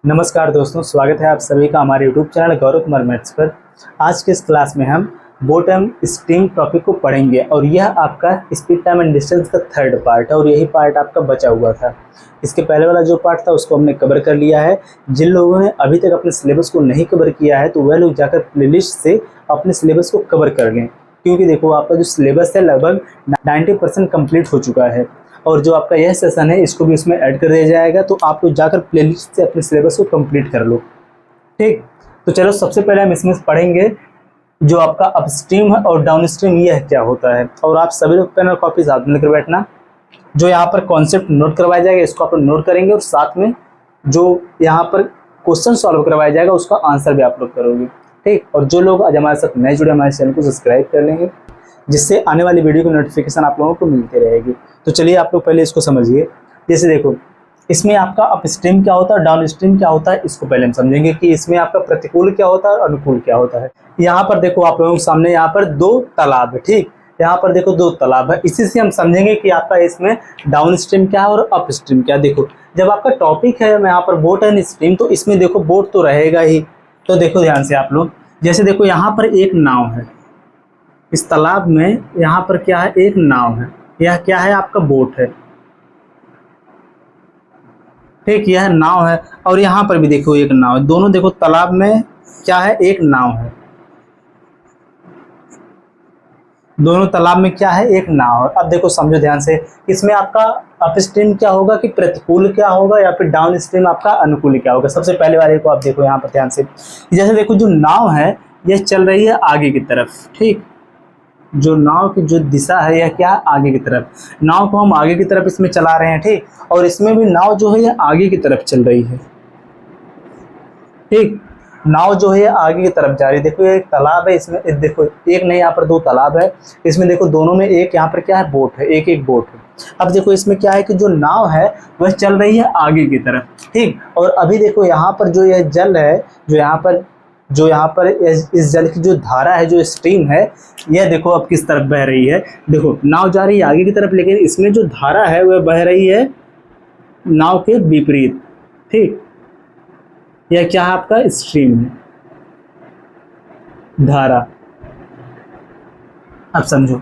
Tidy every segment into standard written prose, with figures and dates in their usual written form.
नमस्कार दोस्तों, स्वागत है आप सभी का हमारे YouTube channel Gaurav Kumar maths पर। आज के इस क्लास में हम बोट एंड स्ट्रिंग टॉपिक को पढ़ेंगे और यह आपका स्पीड टाइम एंड डिस्टेंस का थर्ड पार्ट है और यही पार्ट आपका बचा हुआ था। इसके पहले वाला जो पार्ट था उसको हमने कवर कर लिया है। जिन लोगों ने अभी तक अपने सिलेबस को नहीं कवर किया है तो वह लोग जाकर प्लेलिस्ट से अपने सिलेबस को कवर कर लें, क्योंकि देखो आपका जो सिलेबस है लगभग 90% कंप्लीट हो चुका है और जो आपका यह सेशन है इसको भी इसमें ऐड कर दिया जाएगा। तो आप लोग जाकर प्लेलिस्ट से अपने सिलेबस को कंप्लीट कर लो। ठीक, तो चलो सबसे पहले हम इसमें पढ़ेंगे जो आपका अपस्ट्रीम है और डाउन स्ट्रीम यह क्या होता है। और आप सभी लोग पेन और कॉपी साथ में लेकर बैठना। जो यहाँ पर कॉन्सेप्ट नोट करवाया जाएगा इसको आप लोग नोट करेंगे और साथ में जो यहाँ पर क्वेश्चन सॉल्व करवाया जाएगा उसका आंसर भी आप लोग करोगे। ठीक, और जो लोग आज हमारे साथ नए जुड़े हमारे चैनल को सब्सक्राइब कर लेंगे, जिससे आने वाली वीडियो की नोटिफिकेशन आप लोगों को मिलती रहेगी। तो चलिए आप लोग पहले इसको समझिए। जैसे देखो इसमें आपका अपस्ट्रीम क्या होता है और डाउन स्ट्रीम क्या होता है, इसको पहले हम समझेंगे कि इसमें आपका प्रतिकूल क्या होता है और अनुकूल क्या होता है। यहाँ पर देखो आप लोगों के सामने यहाँ पर दो तालाब है। ठीक, यहाँ पर देखो दो तालाब है, इसी से हम समझेंगे कि आपका इसमें डाउन स्ट्रीम क्या है और अप स्ट्रीम क्या। देखो जब आपका टॉपिक है यहाँ पर बोट एंड स्ट्रीम, तो इसमें देखो बोट तो रहेगा ही। तो देखो ध्यान से आप लोग, जैसे देखो यहाँ पर एक नाव है, इस तालाब में यहाँ पर क्या है, एक नाव है। यह क्या है, आपका बोट है। ठीक, यह नाव है और यहाँ पर भी देखो एक नाव है। दोनों देखो तालाब में क्या है, एक नाव है। दोनों तालाब में क्या है, एक नाव है। अब देखो समझो ध्यान से, इसमें आपका अपस्ट्रीम क्या होगा कि प्रतिकूल क्या होगा या फिर डाउन स्ट्रीम आपका अनुकूल क्या होगा। सबसे पहले वाले को आप देखो यहाँ पर ध्यान से, जैसे देखो जो नाव है यह चल रही है आगे की तरफ। ठीक, जो नाव की जो दिशा है यह क्या, आगे की तरफ। नाव को हम आगे की तरफ इसमें चला रहे हैं। ठीक, और इसमें भी नाव जो है यह आगे की तरफ चल रही है। ठीक, नाव जो है आगे की तरफ जा रही है। देखो ये एक तालाब है, इसमें देखो एक नहीं यहाँ पर दो तालाब है। इसमें देखो दोनों में एक यहाँ पर क्या है, बोट है, एक एक बोट है। अब देखो इसमें क्या है कि जो नाव है वह चल रही है आगे की तरफ। ठीक, और अभी देखो यहाँ पर जो यह जल है, जो यहाँ पर इस जल की जो धारा है, जो स्ट्रीम है, यह देखो अब किस तरफ बह रही है। देखो नाव जा रही है आगे की तरफ, लेकिन इसमें जो धारा है वह बह रही है नाव के विपरीत। ठीक, यह क्या है, आपका स्ट्रीम है, धारा। अब समझो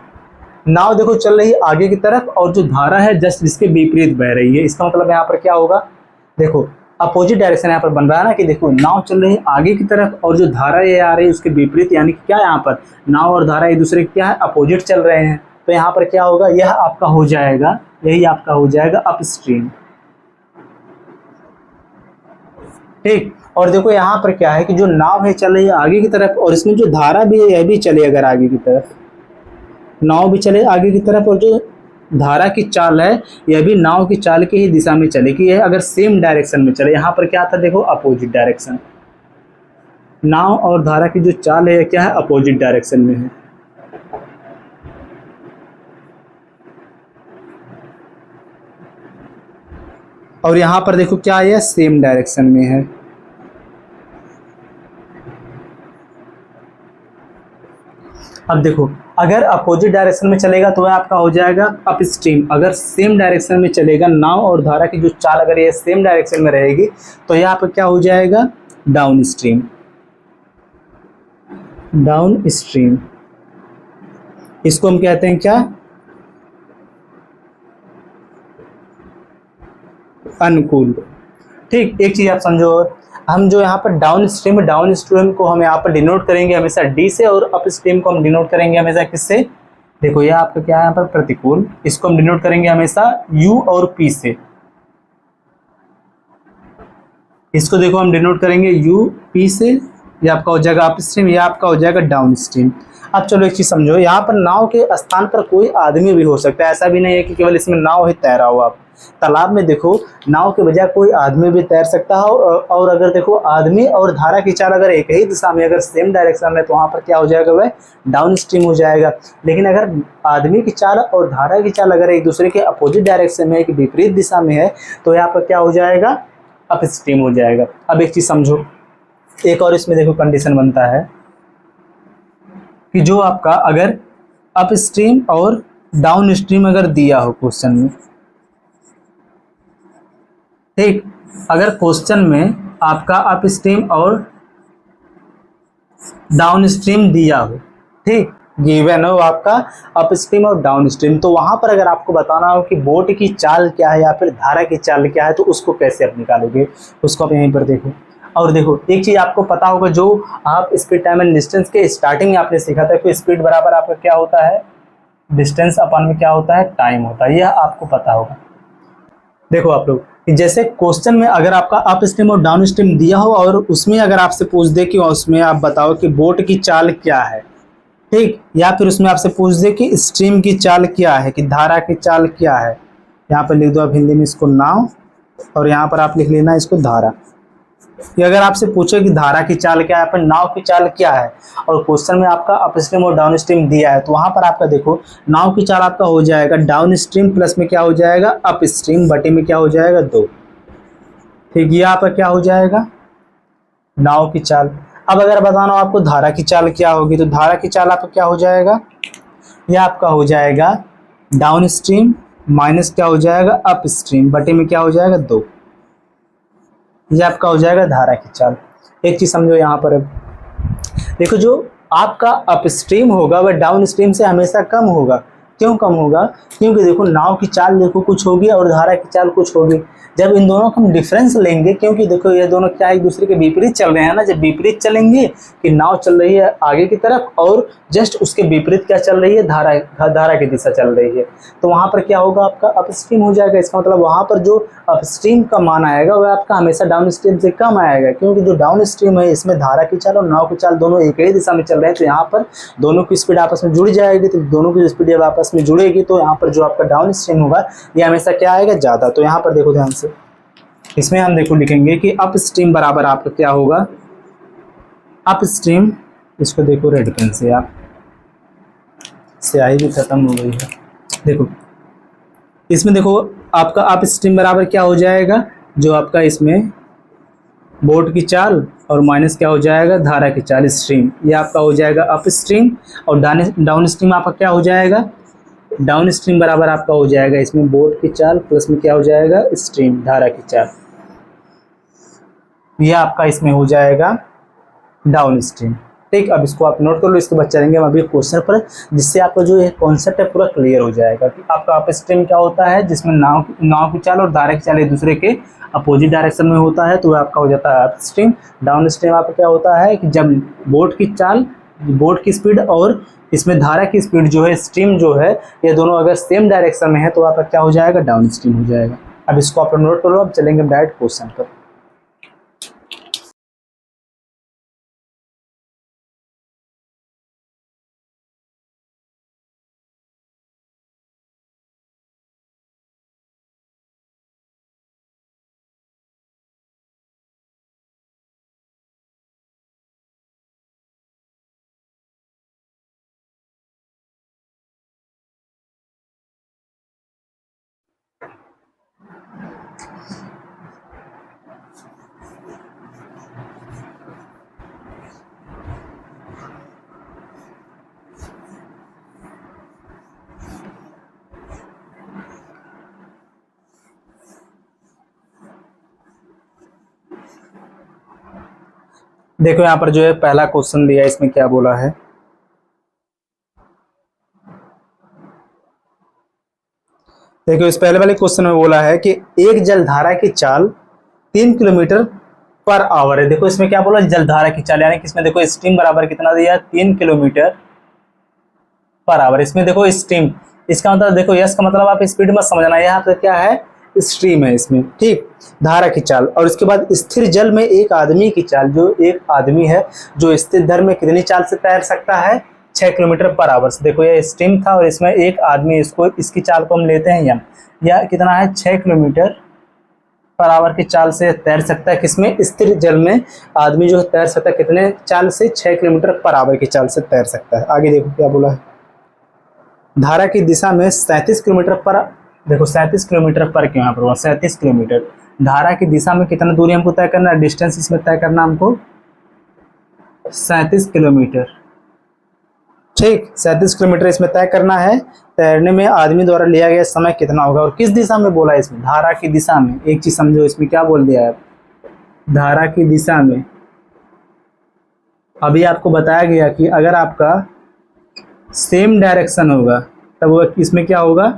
नाव देखो चल रही है आगे की तरफ और जो धारा है जस्ट इसके विपरीत बह रही है। इसका मतलब यहाँ पर क्या होगा, देखो अपोजिट डायरेक्शन यहाँ पर बन रहा है ना, कि देखो नाव चल रही है आगे की तरफ और जो धारा ये आ रही है उसके विपरीत, यानी कि क्या यहाँ पर नाव और धारा एक दूसरे के क्या है, अपोजिट चल रहे हैं। तो यहाँ पर क्या होगा, यह आपका हो जाएगा, यही आपका हो जाएगा अपस्ट्रीम। ठीक, और देखो यहाँ पर क्या है कि जो नाव है चल रही है आगे की तरफ और इसमें जो धारा भी है यह भी चले अगर आगे की तरफ, नाव भी चले आगे की तरफ और जो धारा की चाल है यह भी नाव की चाल की ही दिशा में चलेगी। यह अगर सेम डायरेक्शन में चले, यहाँ पर क्या था देखो अपोजिट डायरेक्शन। नाव और धारा की जो चाल है क्या है, अपोजिट डायरेक्शन में है। और यहाँ पर देखो क्या है, सेम डायरेक्शन में है। अब देखो अगर अपोजिट डायरेक्शन में चलेगा तो वह आपका हो जाएगा अपस्ट्रीम। अगर सेम डायरेक्शन में चलेगा, नाव और धारा की जो चाल अगर ये सेम डायरेक्शन में रहेगी तो यह आपका क्या हो जाएगा, डाउन स्ट्रीम। डाउन स्ट्रीम इसको हम कहते हैं क्या, अनुकूल। ठीक, एक चीज आप समझो, हम जो यहाँ पर डाउन स्ट्रीम को हम यहाँ पर डिनोट करेंगे हमेशा डी से और अप स्ट्रीम को हम डिनोट करेंगे हमेशा किससे, देखो यह आपका क्या है यहाँ पर प्रतिकूल, इसको हम डिनोट करेंगे हमेशा यू और पी से। इसको देखो हम डिनोट करेंगे यू पी से, यह आपका हो जाएगा अप स्ट्रीम, यह आपका हो जाएगा डाउन स्ट्रीम। अब चलो एक चीज समझो, यहाँ पर नाव के स्थान पर कोई आदमी भी हो सकता है। ऐसा भी नहीं है कि केवल इसमें नाव ही तैरा हुआ। तालाब में देखो नाव के बजाय कोई आदमी भी तैर सकता है और अगर देखो आदमी और धारा की चाल अगर एक ही दिशा में, अगर सेम डायरेक्शन में, तो वहाँ पर क्या हो जाएगा, वह डाउन स्ट्रीम हो जाएगा। लेकिन अगर आदमी की चाल और धारा की चाल अगर एक दूसरे के अपोजिट डायरेक्शन में, एक विपरीत दिशा में है, तो यहाँ पर क्या हो जाएगा, अप स्ट्रीम हो जाएगा। अब एक चीज समझो, एक और इसमें देखो कंडीशन बनता है कि जो आपका अगर अप स्ट्रीम और डाउन स्ट्रीम अगर दिया हो क्वेश्चन में, ठीक, अगर क्वेश्चन में आपका अप स्ट्रीम और डाउन स्ट्रीम दिया हो, ठीक, गिवन हो आपका अप स्ट्रीम और डाउन स्ट्रीम, तो वहां पर अगर आपको बताना हो कि बोट की चाल क्या है या फिर धारा की चाल क्या है, तो उसको कैसे आप निकालोगे, उसको आप यहीं पर देखो। और देखो एक चीज आपको पता होगा, जो आप स्पीड टाइम एंड डिस्टेंस के स्टार्टिंग में आपने सीखा था कि स्पीड बराबर आपका क्या होता है, डिस्टेंस अपन में क्या होता है, टाइम होता है, यह आपको पता होगा। देखो आप लोग कि जैसे क्वेश्चन में अगर आपका अप स्ट्रीम और डाउन स्ट्रीम दिया हो और उसमें अगर आपसे पूछ दे कि उसमें आप बताओ कि बोट की चाल क्या है, ठीक, या फिर उसमें आपसे पूछ दे कि स्ट्रीम की चाल क्या है, कि धारा की चाल क्या है, यहाँ पर लिख दो आप हिंदी में इसको नाव, और यहाँ पर आप लिख लेना इसको धारा। कि अगर आपसे पूछे कि धारा की चाल क्या है, पर नाव की चाल क्या है, और क्वेश्चन में आपका अप स्ट्रीम और डाउन स्ट्रीम दिया है, तो वहां पर आपका देखो नाव की चाल आपका हो जाएगा डाउन स्ट्रीम प्लस में क्या हो जाएगा, अप स्ट्रीम बटे में क्या हो जाएगा 2, ठीक, ये आपका क्या हो जाएगा, नाव की चाल। अब अगर बताना हो आपको धारा की चाल क्या होगी, तो धारा की चाल आपका क्या हो जाएगा, यह आपका हो जाएगा डाउन स्ट्रीम माइनस क्या हो जाएगा, अप स्ट्रीम बटे में क्या हो जाएगा 2, ये आपका हो जाएगा धारा की चाल। एक चीज समझो यहाँ पर, अब देखो जो आपका अपस्ट्रीम होगा वह डाउन स्ट्रीम से हमेशा कम होगा। क्यों कम होगा, क्योंकि देखो नाव की चाल देखो कुछ होगी और धारा की चाल कुछ होगी। जब इन दोनों का हम डिफरेंस लेंगे, क्योंकि देखो ये दोनों क्या एक दूसरे के विपरीत चल रहे हैं ना, जब विपरीत चलेंगे कि नाव चल रही है आगे की तरफ और जस्ट उसके विपरीत क्या चल रही है, धारा की दिशा चल रही है, तो वहां पर क्या होगा, आपका अपस्ट्रीम हो जाएगा। इसका मतलब वहां पर जो अपस्ट्रीम का मान आएगा वह आपका हमेशा डाउन स्ट्रीम से कम आएगा, क्योंकि जो डाउन स्ट्रीम है इसमें धारा की चाल और नाव की चाल दोनों एक ही दिशा में चल रहे हैं, तो यहाँ पर दोनों की स्पीड आपस में जुड़ जाएगी। तो दोनों की स्पीड जब आपस में जुड़ेगी तो यहाँ पर जो आपका डाउन स्ट्रीम होगा ये हमेशा क्या आएगा, ज़्यादा। तो यहाँ पर देखो ध्यान से, इसमें हम देखो लिखेंगे कि अप स्ट्रीम बराबर आपका क्या होगा, अप स्ट्रीम, इसको देखो रेड पेन से, आप स्याही भी खत्म हो गई है, देखो इसमें देखो आपका अप स्ट्रीम बराबर क्या हो जाएगा, जो आपका इसमें बोट की चाल और माइनस क्या हो जाएगा, धारा की चाल स्ट्रीम, ये आपका हो जाएगा अप स्ट्रीम। और डाउन स्ट्रीम आपका क्या हो जाएगा, डाउन स्ट्रीम बराबर आपका हो जाएगा इसमें बोट की चाल प्लस में क्या हो जाएगा, स्ट्रीम, धारा की चाल, यह आपका इसमें हो जाएगा डाउन स्ट्रीम। ठीक, अब इसको आप नोट कर लो, इसके बाद चलेंगे हम अभी क्वेश्चन पर, जिससे आपका जो कॉन्सेप्ट है पूरा क्लियर हो जाएगा कि आपका अप स्ट्रीम क्या होता है, जिसमें नाव की चाल और धारा की चाल एक दूसरे के अपोजिट डायरेक्शन में होता है, तो आपका हो जाता है अप स्ट्रीम। डाउन स्ट्रीम आपका क्या होता है कि जब बोट की चाल, बोट की स्पीड और इसमें धारा की स्पीड जो है, स्ट्रीम जो है, ये दोनों अगर सेम डायरेक्शन में है तो आपका क्या हो जाएगा, डाउन स्ट्रीम हो जाएगा। अब इसको आप नोट करो, अब चलेंगे डायरेक्ट क्वेश्चन पर। देखो यहाँ पर जो है पहला क्वेश्चन दिया है, इसमें क्या बोला है, देखो इस पहले वाले क्वेश्चन में बोला है कि एक जलधारा की चाल 3 किलोमीटर पर आवर है। देखो इसमें क्या बोला, जलधारा की चाल, यानी कि इसमें देखो स्ट्रीम बराबर कितना दिया है, 3 किलोमीटर पर आवर। इसमें देखो स्ट्रीम, इसका मतलब देखो यस का मतलब आप स्पीड मत समझना, यहाँ पर क्या है, स्ट्रीम है इसमें, ठीक, धारा की चाल, और इसके बाद स्थिर जल में एक आदमी की चाल, जो एक आदमी है जो स्थिर जल में कितनी चाल से तैर सकता है, 6 किलोमीटर पर आवर से। देखो ये स्ट्रीम था और इसमें एक आदमी, इसकी चाल को हम लेते हैं यम, या कितना है, 6 किलोमीटर पर आवर की चाल से तैर सकता है, किसमें, स्थिर जल में आदमी जो तैर सकता है कितने चाल से, 6 किलोमीटर पर आवर की चाल से तैर सकता है। आगे देखो क्या बोला है, धारा की दिशा में 37 किलोमीटर पर, देखो 37 किलोमीटर पर क्यों यहाँ पर हुआ, 37 किलोमीटर, धारा की दिशा में कितना दूरी हमको तय करना है, डिस्टेंस इसमें तय करना हमको 37 किलोमीटर, ठीक, 37 किलोमीटर इसमें तय करना है। तैरने में आदमी द्वारा लिया गया समय कितना होगा, और किस दिशा में बोला है, इसमें धारा की दिशा में। एक चीज समझो, इसमें क्या बोल दिया है, धारा की दिशा में, अभी आपको बताया गया कि अगर आपका सेम डायरेक्शन होगा तब वह इसमें क्या होगा,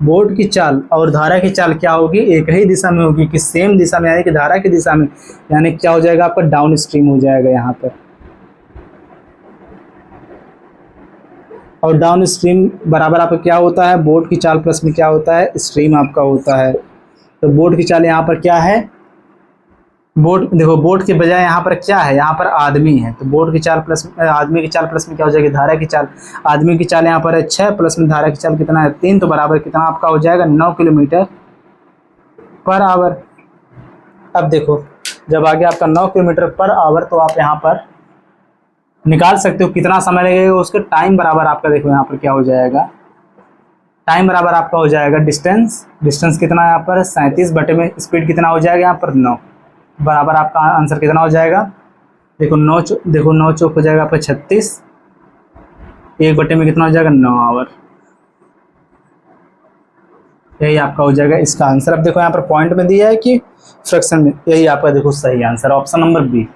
बोट की चाल और धारा की चाल क्या होगी, एक ही दिशा में होगी कि सेम दिशा में, यानी कि धारा की दिशा में, यानी क्या हो जाएगा आपका डाउन स्ट्रीम हो जाएगा यहाँ पर। और डाउन स्ट्रीम बराबर आपका क्या होता है, बोट की चाल प्लस में क्या होता है, स्ट्रीम आपका होता है। तो बोट की चाल यहाँ पर क्या है, बोट देखो, बोट के बजाय यहाँ पर क्या है, यहाँ पर आदमी है, तो बोट की चाल प्लस आदमी की चाल प्लस में क्या हो जाएगी, धारा की चाल। आदमी की चाल यहाँ पर है 6 प्लस में धारा की चाल कितना है 3, तो बराबर कितना आपका हो जाएगा 9 किलोमीटर पर आवर। अब देखो, जब आगे आपका 9 किलोमीटर पर आवर, तो आप यहाँ पर निकाल सकते हो कितना समय लगेगा उसके, टाइम बराबर आपका देखो यहाँ पर क्या हो जाएगा, टाइम बराबर आपका हो जाएगा डिस्टेंस। डिस्टेंस कितना है यहाँ पर 37 बटे में स्पीड कितना हो जाएगा यहाँ पर 9, बराबर आपका आंसर कितना हो जाएगा, देखो 9 चौक हो जाएगा आपका 36, 1 बटे में कितना हो जाएगा 9 आवर। यही आपका हो जाएगा इसका आंसर। अब देखो यहाँ पर पॉइंट में दिया है कि फ्रैक्शन में, यही आपका देखो सही आंसर, ऑप्शन नंबर बी।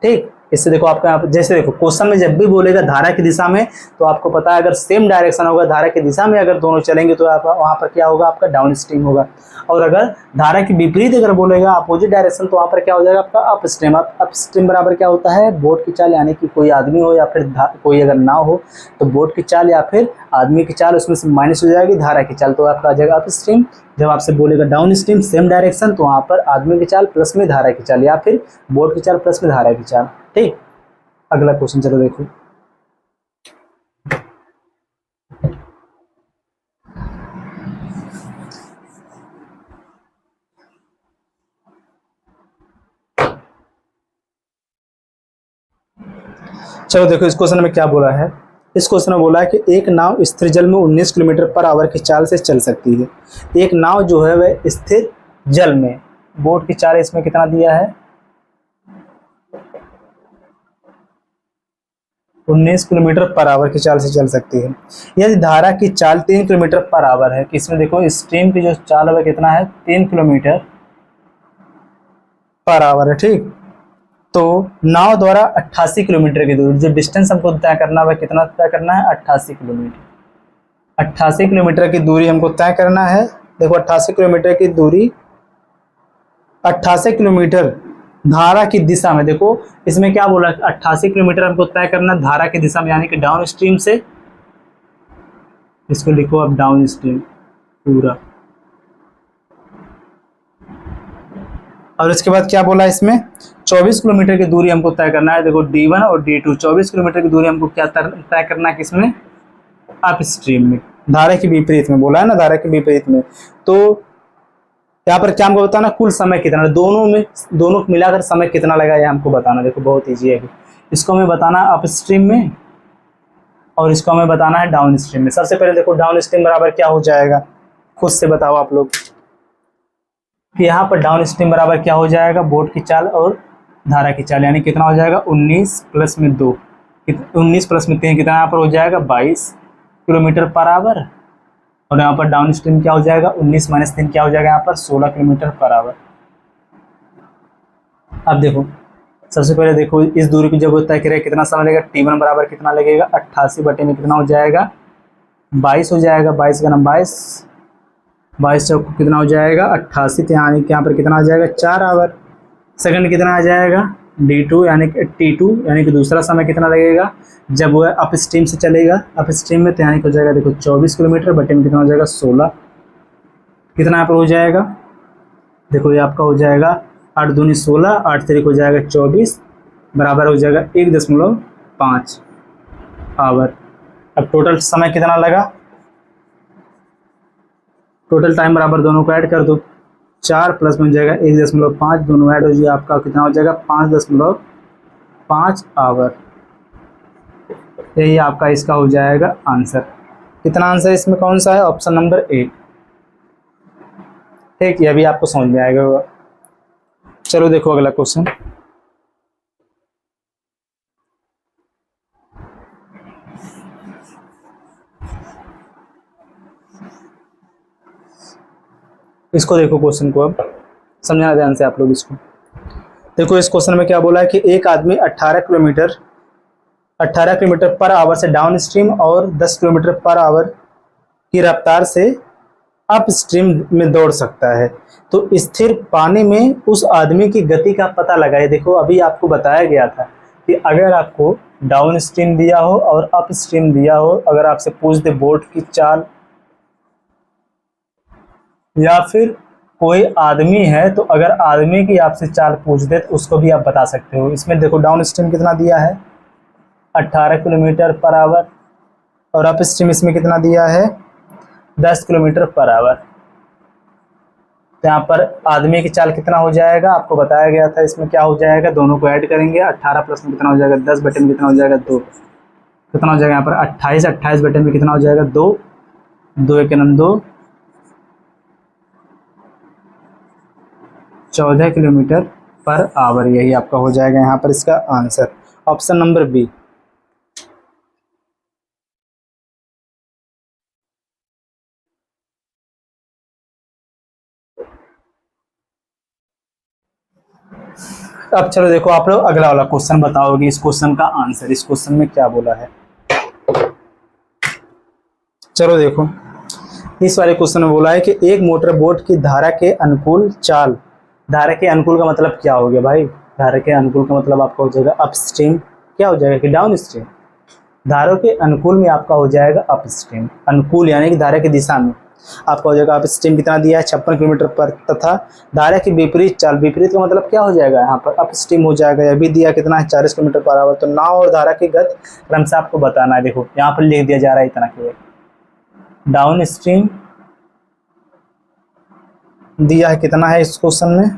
ठीक, इससे देखो आपका जैसे देखो क्वेश्चन में जब भी बोलेगा धारा की दिशा में, तो आपको पता है अगर सेम डायरेक्शन होगा धारा की दिशा में, अगर दोनों चलेंगे तो आप वहाँ पर क्या होगा आपका डाउन स्ट्रीम होगा। और अगर धारा की विपरीत अगर बोलेगा अपोजिट डायरेक्शन, तो वहाँ पर क्या हो जाएगा आपका अप स्ट्रीम। अप स्ट्रीम बराबर क्या होता है, बोट की चाल, यानी कि कोई आदमी हो या फिर कोई अगर नाव हो, तो बोट की चाल या फिर आदमी की चाल, उसमें से माइनस हो जाएगी धारा की चाल, तो आपका आ जाएगा अप स्ट्रीम। जब आपसे बोलेगा डाउन स्ट्रीम सेम डायरेक्शन, तो वहाँ पर आदमी की चाल प्लस में धारा की चाल, या फिर बोट की चाल प्लस में धारा की चाल। ठीक, अगला क्वेश्चन चलो देखो। चलो देखो इस क्वेश्चन में क्या बोला है। इस क्वेश्चन में बोला है कि एक नाव स्थिर जल में 19 किलोमीटर पर आवर की चाल से चल सकती है। एक नाव जो है वह स्थिर जल में, बोट की चाल इसमें कितना दिया है 19 किलोमीटर पर आवर की चाल से चल सकती है। यदि धारा की चाल 3 किलोमीटर पर आवर है, कि इसमें देखो स्ट्रीम की जो चाल है कितना है 3 किलोमीटर पर आवर है। ठीक, तो नाव द्वारा 88 किलोमीटर की दूरी, जो डिस्टेंस हमको तय करना है कितना तय करना है 88 किलोमीटर। 88 किलोमीटर की दूरी हमको तय करना है। देखो 88 किलोमीटर की दूरी, 88 किलोमीटर धारा की दिशा में, देखो इसमें क्या बोला 88 किलोमीटर हमको तय करना धारा की दिशा में, यानी कि डाउन स्ट्रीम से, इसको लिखो अब डाउन स्ट्रीम पूरा। और इसके बाद क्या बोला इसमें 24 किलोमीटर की दूरी हमको तय करना है। देखो D1 और D2 24 किलोमीटर की दूरी हमको क्या तय करना है, किसमें अप स्ट्रीम में, धारा के विपरीत में बोला है ना, धारा के विपरीत में। तो यहाँ पर क्या हमको बताना, कुल समय कितना, दोनों मिलाकर समय कितना लगा ये हमको बताना। देखो बहुत ईजी है, इसको हमें बताना अप स्ट्रीम में और इसको हमें बताना है डाउन स्ट्रीम में। सबसे पहले देखो डाउन स्ट्रीम बराबर क्या हो जाएगा, खुद से बताओ आप लोग कि यहाँ पर डाउन स्ट्रीम बराबर क्या हो जाएगा, बोट की चाल और धारा की चाल, यानी कितना हो जाएगा 19 प्लस में 2, 19 प्लस में 3 कितना यहाँ पर हो जाएगा 22 किलोमीटर पर आवर। और यहाँ पर डाउन स्ट्रीम क्या हो जाएगा 19 माइनस 3 क्या हो जाएगा यहाँ पर 16 किलोमीटर पर आवर। अब देखो सबसे पहले देखो इस दूरी को जब तय करें कितना समय लगेगा, T1 बराबर कितना लगेगा 88 बटे में कितना हो जाएगा 22 हो जाएगा, 22 का नाम 22 चौक कितना हो जाएगा 88, तो यहाँ पर कितना आ जाएगा 4 आवर। सेकंड कितना आ जाएगा D2 यानी कि T2, यानी कि दूसरा समय कितना लगेगा जब वह अप स्ट्रीम से चलेगा, अप स्ट्रीम में, तो यानी कि हो जाएगा देखो 24 किलोमीटर बटे में कितना हो जाएगा 16, कितना यहाँ पर हो जाएगा, देखो ये आपका हो जाएगा 8 दूनी 16, 8 तरीक हो जाएगा 24, बराबर हो जाएगा 1.5 आवर। अब टोटल समय कितना लगा, टोटल टाइम बराबर दोनों को ऐड कर दो, 4 प्लस में हो जाएगा 1.5, दोनों ऐड हो जाएगा आपका कितना हो जाएगा 5.5 आवर। यही आपका इसका हो जाएगा आंसर। कितना आंसर इसमें कौन सा है, ऑप्शन नंबर ए। ठीक, ये भी आपको समझ में आएगा। चलो देखो अगला क्वेश्चन। इसको देखो क्वेश्चन को अब, समझना ध्यान से आप लोग इसको। देखो इस क्वेश्चन में क्या बोला है कि एक आदमी 18 किलोमीटर पर आवर से डाउन स्ट्रीम और 10 किलोमीटर पर आवर की रफ्तार से अप स्ट्रीम में दौड़ सकता है, तो स्थिर पानी में उस आदमी की गति का पता लगाए। देखो अभी आपको बताया गया था कि अगर आपको डाउन स्ट्रीम दिया हो और अप स्ट्रीम दिया हो, अगर आपसे पूछ दे बोट की चाल या फिर कोई आदमी है, तो अगर आदमी की आपसे चाल पूछ दे तो उसको भी आप बता सकते हो। इसमें देखो डाउन स्ट्रीम कितना दिया है 18 किलोमीटर पर आवर और अप स्ट्रीम इसमें कितना दिया है 10 किलोमीटर पर आवर। तो यहाँ पर आदमी की चाल कितना हो जाएगा आपको बताया गया था, इसमें क्या हो जाएगा, दोनों को ऐड करेंगे, 18 प्लस में कितना हो जाएगा 10 बटे में कितना हो जाएगा 2, कितना हो जाएगा यहाँ पर 28, 28 बटे में कितना हो जाएगा 2, 2 एक 2, 14 किलोमीटर पर आवर। यही आपका हो जाएगा यहाँ पर इसका आंसर, ऑप्शन नंबर बी। अब चलो देखो आप लोग अगला वाला क्वेश्चन बताओगे इस क्वेश्चन का आंसर, इस क्वेश्चन में क्या बोला है। चलो देखो इस वाले क्वेश्चन में बोला है कि एक मोटर बोट की धारा के अनुकूल चाल, धारा के अनुकूल का मतलब क्या हो गया भाई, धारा के अनुकूल का मतलब आपका हो जाएगा अपस्ट्रीम, क्या हो जाएगा कि डाउन स्ट्रीम। धारा के अनुकूल में आपका हो जाएगा अपस्ट्रीम, अनुकूल यानी कि धारा की दिशा में आपका हो जाएगा अपस्ट्रीम कितना दिया है 56 किलोमीटर पर, तथा धारा की विपरीत चाल, विपरीत का मतलब क्या हो जाएगा यहाँ पर अपस्ट्रीम हो जाएगा। यह भी दिया कितना है 40 किलोमीटर पर आवर। तो नाव और धारा की गति क्रम से आपको बताना है। देखो यहाँ पर लिख दिया जा रहा है इतना केवल, डाउन स्ट्रीम दिया है कितना है इस क्वेश्चन में,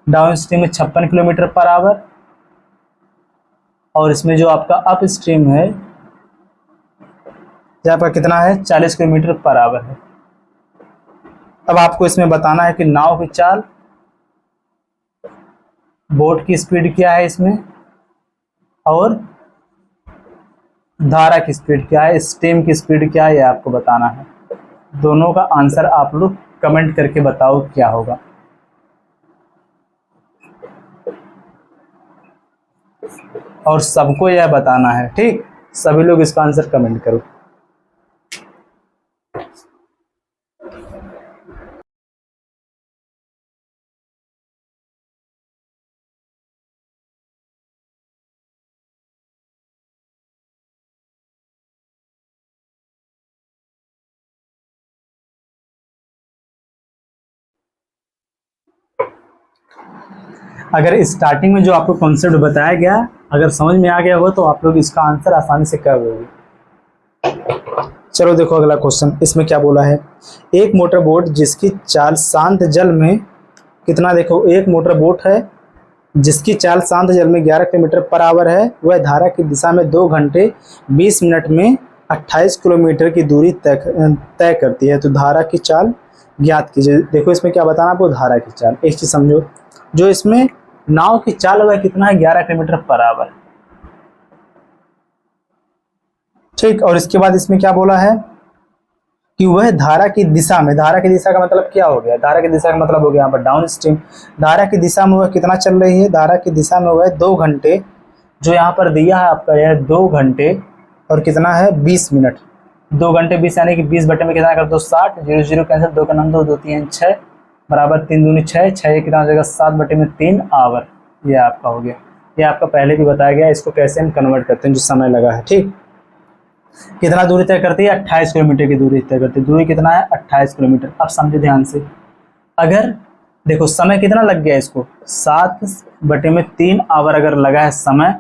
डाउन स्ट्रीम में 56 किलोमीटर पर आवर और इसमें जो आपका अप स्ट्रीम है यहाँ पर कितना है 40 किलोमीटर पर आवर है। अब आपको इसमें बताना है कि नाव की चाल, बोट की स्पीड क्या है इसमें और धारा की स्पीड क्या है, स्ट्रीम की स्पीड क्या है, ये आपको बताना है। दोनों का आंसर आप लोग कमेंट करके बताओ क्या होगा। और सबको यह बताना है, ठीक, सभी लोग इसका आंसर कमेंट करो। अगर स्टार्टिंग में जो आपको कॉन्सेप्ट बताया गया अगर समझ में आ गया हो तो आप लोग इसका आंसर आसानी से कर दोगे। चलो देखो अगला क्वेश्चन, इसमें क्या बोला है, एक मोटर बोट जिसकी चाल शांत जल में कितना, देखो एक मोटर बोट है जिसकी चाल शांत जल में 11 किलोमीटर पर आवर है, वह धारा की दिशा में 2 घंटे 20 मिनट में 28 किलोमीटर की दूरी तय करती है, तो धारा की चाल ज्ञात कीजिए। देखो इसमें क्या बताना आपको, धारा की चाल, एक चीज समझो, जो इसमें नाव की चाल वह कितना है 11 किलोमीटर पर आवर, ठीक। और इसके बाद इसमें क्या बोला है कि वह धारा की दिशा में, धारा की दिशा का मतलब क्या हो गया, धारा की दिशा का मतलब हो गया यहाँ पर डाउन स्ट्रीम, धारा की दिशा में वह कितना चल रही है, धारा की दिशा में वह 2 घंटे, जो यहाँ पर दिया है आपका यह 2 घंटे और कितना है 20 मिनट, 2 घंटे 20 यानी कि 20 बटे में कितना कर दो 60, 0 0 कैंसिल, 2 का 2 2 3 6 बराबर 3 दूनी 6, 6 कितना हो जाएगा 7 बटे में 3 आवर। ये आपका हो गया, ये आपका पहले भी बताया गया, इसको कैसे हम कन्वर्ट करते हैं जो समय लगा है, ठीक। कितना दूरी तय करती है 28 किलोमीटर की दूरी तय करती है, दूरी कितना है 28 किलोमीटर। अब समझे ध्यान से, अगर देखो समय कितना लग गया इसको 7 बटे में 3 आवर अगर लगा है समय,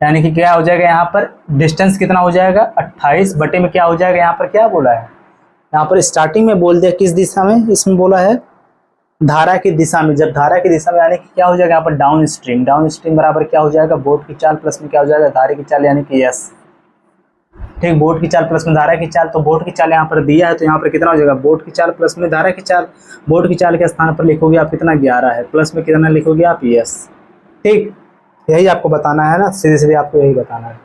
यानी कि क्या हो जाएगा यहाँ पर डिस्टेंस कितना हो जाएगा 28 बटे में क्या हो जाएगा, यहाँ पर क्या बोला है, यहाँ पर स्टार्टिंग में बोल दिया किस दिशा में, इसमें बोला है धारा की दिशा में, जब धारा की दिशा में यानी कि क्या हो जाएगा यहाँ पर डाउन स्ट्रीम, डाउन स्ट्रीम बराबर क्या हो जाएगा बोट की चाल प्लस में क्या हो जाएगा धारा की चाल यानी कि यस, ठीक, बोट की चाल प्लस में धारा की चाल, तो बोट की चाल यहाँ पर दिया है तो यहाँ पर कितना हो जाएगा बोट की चाल प्लस में धारा की चाल, बोट की चाल के स्थान पर लिखोगे आप कितना 11 है, प्लस में कितना लिखोगे आप यस, ठीक, यही आपको बताना है ना, सीधे सीधे आपको यही बताना है।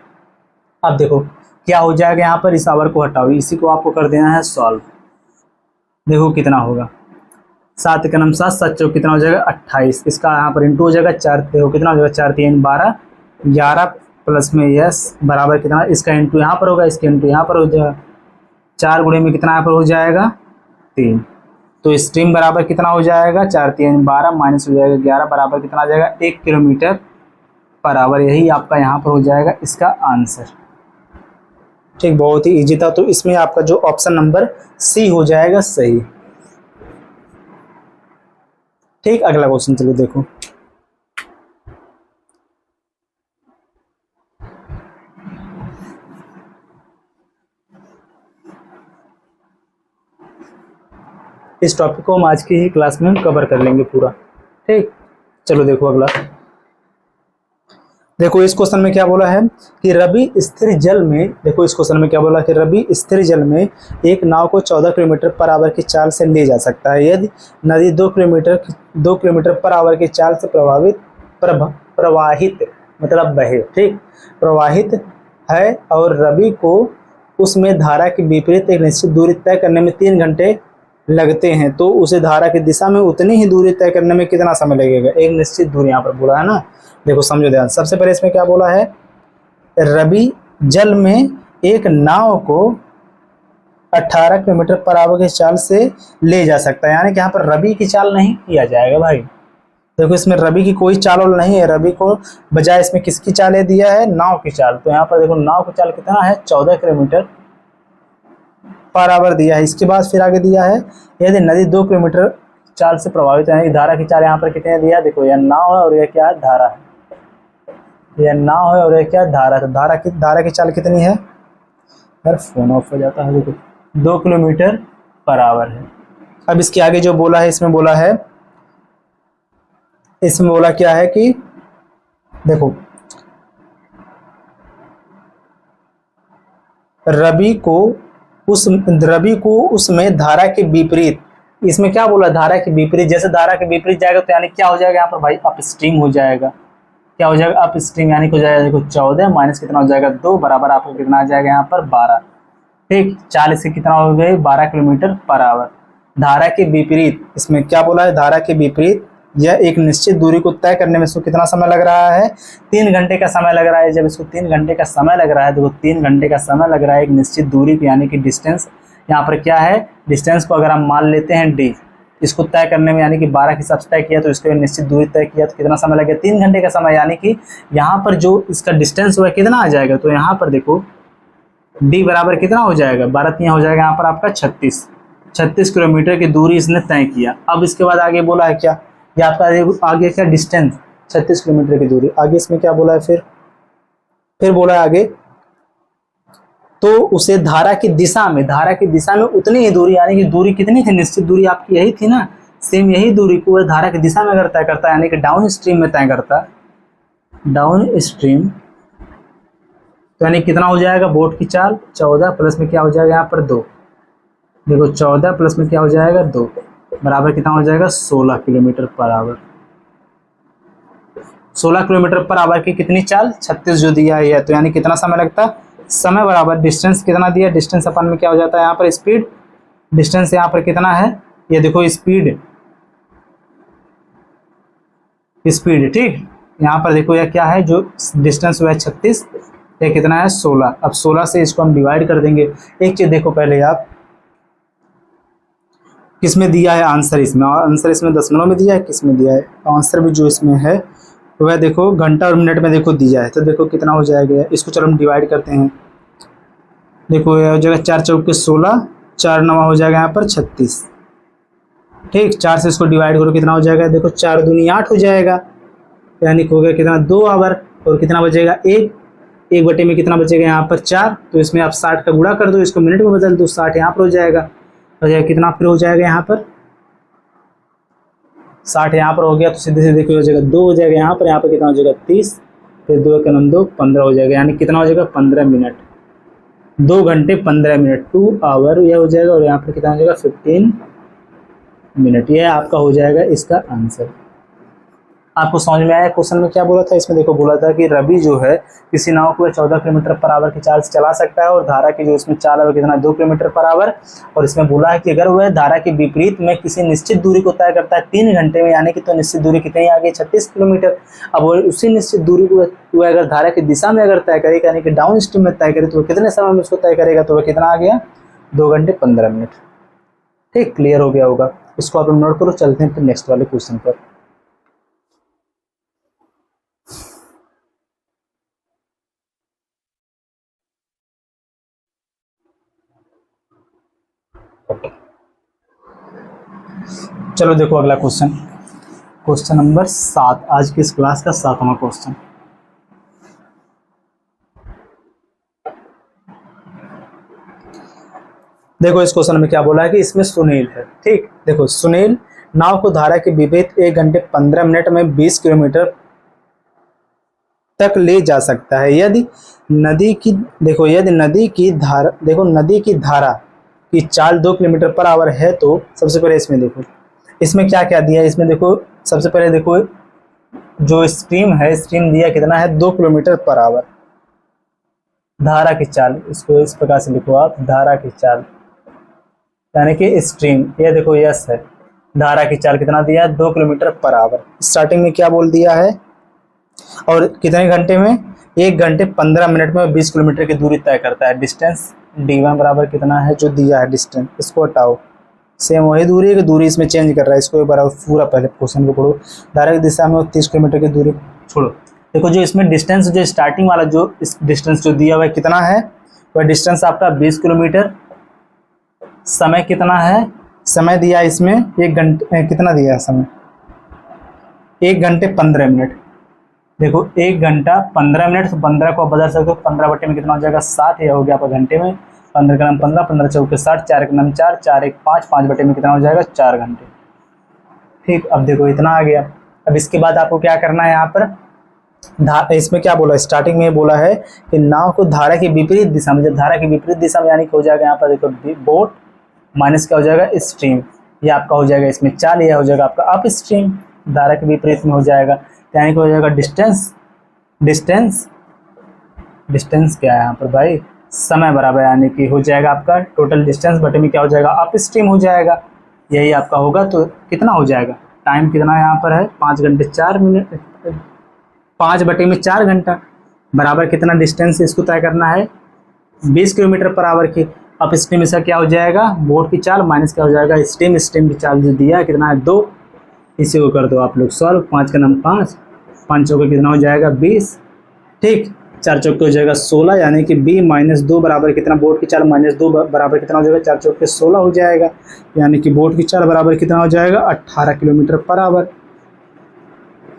अब देखो क्या हो जाएगा यहाँ पर, इस आवर को हटाओ, इसी को आपको कर देना है सॉल्व, देखो कितना होगा 7 का नाम 7, 7 चौक कितना हो जाएगा 28, इसका यहाँ पर इंटू हो जाएगा, 4 हो कितना हो जाएगा 4 3 12, 11 प्लस में यस बराबर कितना, इसका इंटू यहाँ पर होगा, इसका इंटू यहाँ पर हो जाएगा, 4 गुणे में कितना यहाँ पर हो जाएगा 3। तो स्ट्रीम बराबर कितना हो जाएगा 4 3 12 माइनस हो जाएगा 11 बराबर कितना आ जाएगा 1 किलोमीटर पर आवर। यही आपका यहाँ पर हो जाएगा इसका आंसर। ठीक, बहुत ही इजी था। तो इसमें आपका जो ऑप्शन नंबर सी हो जाएगा सही। ठीक, अगला क्वेश्चन चलो देखो। इस टॉपिक को हम आज की ही क्लास में कवर कर लेंगे पूरा। ठीक, चलो देखो अगला। देखो इस क्वेश्चन में क्या बोला है कि रवि स्थिर जल में, देखो इस क्वेश्चन में क्या बोला कि रवि स्थिर जल में एक नाव को 14 किलोमीटर पर आवर की चाल से ले जा सकता है यदि नदी 2 किलोमीटर पर आवर की चाल से प्रवाहित मतलब बहे। ठीक, प्रवाहित है और रवि को उसमें धारा के विपरीत एक निश्चित दूरी तय करने में 3 घंटे लगते हैं, तो उसे धारा की दिशा में उतनी ही दूरी तय करने में कितना समय लगेगा। एक निश्चित दूरी यहाँ पर बोला है ना, देखो समझो ध्यान। सबसे पहले इसमें क्या बोला है, रवि जल में एक नाव को 18 किलोमीटर पर आवर की चाल से ले जा सकता है, यानी कि यहाँ पर रवि की चाल नहीं किया जाएगा भाई। देखो इसमें रवि की कोई चाल नहीं है, रवि को बजाय इसमें किसकी चाल दिया है, नाव की चाल। तो यहाँ पर देखो नाव की चाल कितना है 14 किलोमीटर पर आवर दिया है। इसके बाद फिर आगे दिया है यदि नदी 2 किलोमीटर चाल से प्रभावित है, धारा की चाल यहाँ पर कितने दिया, देखो यह नाव है और यह क्या है धारा है, यह नाव है और यह क्या है धारा। तो धारा की चाल कितनी है, यार फोन ऑफ हो जाता है, देखो 2 किलोमीटर पर आवर है। अब इसके आगे जो बोला है इसमें बोला क्या है कि देखो रवि को उसमें धारा के विपरीत, इसमें क्या बोला धारा के विपरीत, जैसे धारा के विपरीत जाएगा तो यानी क्या हो जाएगा यहाँ पर भाई अपस्ट्रीम हो जाएगा। क्या हो जाएगा अपस्ट्रीम, यानी हो जाएगा देखो 14 माइनस कितना हो जाएगा 2 बराबर आपको कितना आ जाएगा यहाँ पर 12। ठीक, 40 से कितना हो गए 12 किलोमीटर पर आवर। धारा के विपरीत, इसमें क्या बोला है धारा के विपरीत यह एक निश्चित दूरी को तय करने में इसको कितना समय लग रहा है, 3 घंटे का समय लग रहा है। जब इसको 3 घंटे का समय लग रहा है, देखो 3 घंटे का समय लग रहा है एक निश्चित दूरी पे, यानी कि डिस्टेंस यहाँ पर क्या है, डिस्टेंस को अगर हम मान लेते हैं d, इसको तय करने में यानी कि 12 के हिसाब से तय किया तो इसको निश्चित दूरी तय किया तो कितना समय लगेगा 3 घंटे का समय। यानी कि यहाँ पर जो इसका डिस्टेंस हुआ कितना आ जाएगा, तो यहाँ पर देखो d बराबर कितना हो जाएगा 12 हो जाएगा यहाँ पर आपका 36 किलोमीटर की दूरी इसने तय किया। अब इसके बाद आगे बोला है क्या, ये आपका आगे क्या डिस्टेंस 36 किलोमीटर की दूरी। आगे इसमें क्या बोला है फिर बोला है आगे, तो उसे धारा की दिशा में उतनी ही दूरी, यानी कि दूरी कितनी थी, निश्चित दूरी आपकी यही थी ना, सेम यही दूरी को वह धारा की दिशा में अगर तय करता है, यानी कि डाउन स्ट्रीम में तय करता है, डाउन स्ट्रीम, तो यानी कितना हो जाएगा बोट की चाल 14 प्लस में क्या हो जाएगा यहाँ पर 2, देखो 14 प्लस में क्या हो जाएगा 2 बराबर कितना हो जाएगा 16 kilometre per hour. 16 kilometre per hour की कितनी चाल 36 जो दिया है, तो यानी कितना समय लगता है, समय बराबर डिस्टेंस कितना दिया, डिस्टेंस अपन में क्या हो जाता है यहाँ पर स्पीड, डिस्टेंस यहाँ पर कितना है, ये देखो स्पीड। ठीक, यहाँ पर देखो यह क्या है, जो डिस्टेंस हुआ है 36, ये कितना है 16। अब 16 से इसको हम डिवाइड कर देंगे। एक चीज देखो पहले आप, किसमें दिया है आंसर, इसमें दशमलव में दिया है, किसमें दिया है आंसर भी जो इसमें है वह देखो घंटा और मिनट में देखो दिया है। तो देखो कितना हो जाएगा, इसको चलो हम डिवाइड करते हैं। देखो यह हो जाएगा 4 चौके 16, 4 9 हो जाएगा यहाँ पर 36। ठीक, 4 से इसको डिवाइड करो कितना हो जाएगा, देखो 4 दूनी 8 हो जाएगा, यानी हो गया कितना 2 आवर। और कितना बचेगा 1 बटे में कितना बचेगा यहाँ पर 4, तो इसमें आप 60 का गुणा कर दो, इसको मिनट में बदल दो, 60 यहाँ पर हो जाएगा, कितना फिर हो जाएगा यहाँ पर 60 यहाँ पर हो गया, तो सीधे सीधे हो जाएगा 2 हो जाएगा यहाँ पर कितना हो जाएगा 30, फिर 2 का 2 15 हो जाएगा, यानी कितना हो जाएगा 15 मिनट, 2 घंटे 15 मिनट 2 आवर यह हो जाएगा। और यहाँ पर कितना हो जाएगा 15 मिनट, यह आपका हो जाएगा इसका आंसर। आपको समझ में आया क्वेश्चन में क्या बोला था? इसमें देखो बोला था कि रवि जो है किसी नाव को 14 किलोमीटर पर आवर की चाल से चला सकता है और धारा की जो इसमें चाल है वो कितना 2 किलोमीटर पर आवर। और इसमें बोला है कि अगर वह धारा के विपरीत में किसी निश्चित दूरी को तय करता है 3 घंटे में, यानी कि तो निश्चित दूरी कितनी आ गई 36 किलोमीटर। अब वो उसी निश्चित दूरी को वह अगर धारा की दिशा में अगर तय करेगा, यानी कि डाउन स्ट्रीम में तय करे, तो वह कितने समय में उसको तय करेगा? तो वह कितना आ गया 2 घंटे 15 मिनट। ठीक, क्लियर हो गया होगा। इसको आप नोट करो। चलते हैं फिर नेक्स्ट वाले क्वेश्चन पर। चलो देखो अगला क्वेश्चन, क्वेश्चन नंबर 7, आज की इस क्लास का 7वां क्वेश्चन। देखो इस क्वेश्चन में क्या बोला है कि इसमें सुनील है। ठीक, देखो सुनील नाव को धारा के विपरीत 1 घंटे 15 मिनट में 20 किलोमीटर तक ले जा सकता है। यदि नदी की धारा की चाल 2 किलोमीटर पर आवर है, तो सबसे पहले इसमें देखो इसमें क्या क्या दिया है। इसमें देखो सबसे पहले देखो जो स्ट्रीम है, स्ट्रीम दिया कितना है 2 किलोमीटर पर आवर। धारा की चाल, इसको इस प्रकार से लिखो आप, धारा की चाल यानी कि स्ट्रीम, ये देखो यस है, धारा की चाल कितना दिया है 2 किलोमीटर पर आवर। स्टार्टिंग में क्या बोल दिया है और कितने घंटे में? 1 घंटे 15 मिनट में 20 किलोमीटर की दूरी तय करता है। डिस्टेंस d1 बराबर कितना है जो दिया है डिस्टेंस, इसको हटाओ, सेम वही दूरी है कि दूरी इसमें चेंज कर रहा है। इसको एक बार पूरा पहले क्वेश्चन को पढ़ो। धारा की दिशा में 30 किलोमीटर की दूरी छोड़ो। देखो जो इसमें डिस्टेंस, जो स्टार्टिंग वाला जो इस डिस्टेंस जो दिया हुआ है कितना है, वह डिस्टेंस आपका 20 किलोमीटर। समय कितना है? समय दिया इसमें 1 घंटे, कितना दिया है समय? 1 घंटे 15 मिनट। देखो 1 घंटा 15 मिनट, तो 15 को बदल सकते हो, 15 बटे में कितना हो जाएगा 60, यह हो गया आपका घंटे में। 15 का नाम 15, 15 चौके 60, 4 का नाम 4, 4 1 5, 5 बटे में कितना हो जाएगा 4 घंटे। ठीक, अब देखो इतना आ गया। अब इसके बाद आपको क्या करना है यहाँ पर, इसमें क्या बोला, स्टार्टिंग में बोला है कि नाव को धारा की विपरीत दिशा में, जब धारा की विपरीत दिशा में यानी कि हो जाएगा यहाँ पर देखो बोट माइनस क्या हो जाएगा स्ट्रीम, ये आपका हो जाएगा इसमें चाल, ये हो जाएगा आपका अप स्ट्रीम, धारा के विपरीत में हो जाएगा, यानी कि हो जाएगा डिस्टेंस। डिस्टेंस क्या है यहाँ पर भाई? समय बराबर, यानी कि हो जाएगा आपका टोटल डिस्टेंस बटे में क्या हो जाएगा अप स्ट्रीम हो जाएगा, यही आपका होगा। तो कितना हो जाएगा, टाइम कितना यहाँ पर है 5 घंटे 4 मिनट, 5 बटे में 4 घंटा बराबर कितना डिस्टेंस इसको तय करना है 20 किलोमीटर पर आवर की। अब स्ट्रीम इसका क्या हो जाएगा, बोट की चाल माइनस क्या हो जाएगा स्ट्रीम की चाल जो दिया है कितना है 2, इसी को कर दो आप लोग सॉल्व। 5 का नाम 5, 5 चौके कितना हो जाएगा 20। ठीक, 4 चौके हो जाएगा 16, यानी कि b माइनस 2 बराबर कितना, बोट की चाल माइनस 2 बराबर कितना हो जाएगा 4 चौके 16 हो जाएगा, यानी कि बोट की चाल बराबर कितना हो जाएगा 18 किलोमीटर पर आवर।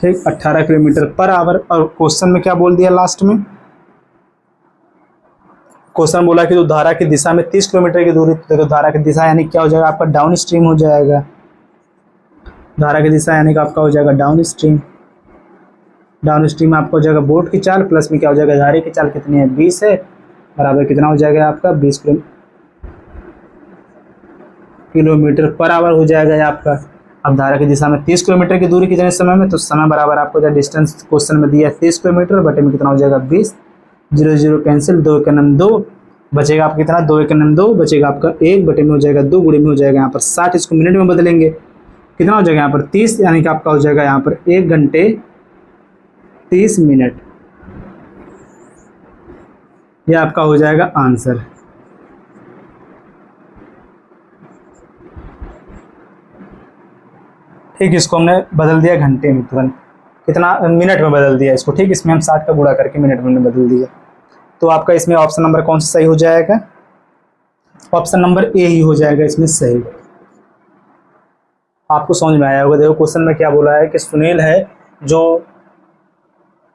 ठीक, 18 किलोमीटर पर आवर। और क्वेश्चन में क्या बोल दिया लास्ट में, क्वेश्चन बोला कि तो धारा की दिशा में 30 किलोमीटर की दूरी, तो धारा की दिशा यानी क्या हो जाएगा आपका डाउन स्ट्रीम हो जाएगा। धारा की दिशा यानी कि आपका हो जाएगा डाउन स्ट्रीम। डाउन स्ट्रीम में आपका हो जाएगा बोट की चाल प्लस में क्या हो जाएगा धारा की चाल कितनी है 20 है, बराबर कितना हो जाएगा आपका 20 किलोमीटर पर आवर हो जाएगा आपका। अब धारा की दिशा में 30 किलोमीटर की दूरी कितने समय में, तो समय बराबर आपको जो डिस्टेंस क्वेश्चन में दिया है 30 किलोमीटर बटे में कितना हो जाएगा 20, 0 0 कैंसिल, 2 का नाम 2 बचेगा आपका कितना 2 का नाम 2 बचेगा आपका 1 बटे में हो जाएगा 2 गुणे में हो जाएगा यहाँ पर 60, इसको मिनट में बदलेंगे कितना हो जाएगा यहाँ पर 30, यानी कि आपका हो जाएगा यहाँ पर 1 घंटे 30 मिनट, यह आपका हो जाएगा आंसर। ठीक, इसको हमने बदल दिया घंटे में, तुरंत कितना मिनट में बदल दिया इसको। ठीक, इसमें हम 60 का गुणा करके मिनट में बदल दिया। तो आपका इसमें ऑप्शन नंबर कौन सा सही हो जाएगा, ऑप्शन नंबर ए ही हो जाएगा इसमें सही। आपको समझ में आया होगा। देखो क्वेश्चन में क्या बोला है कि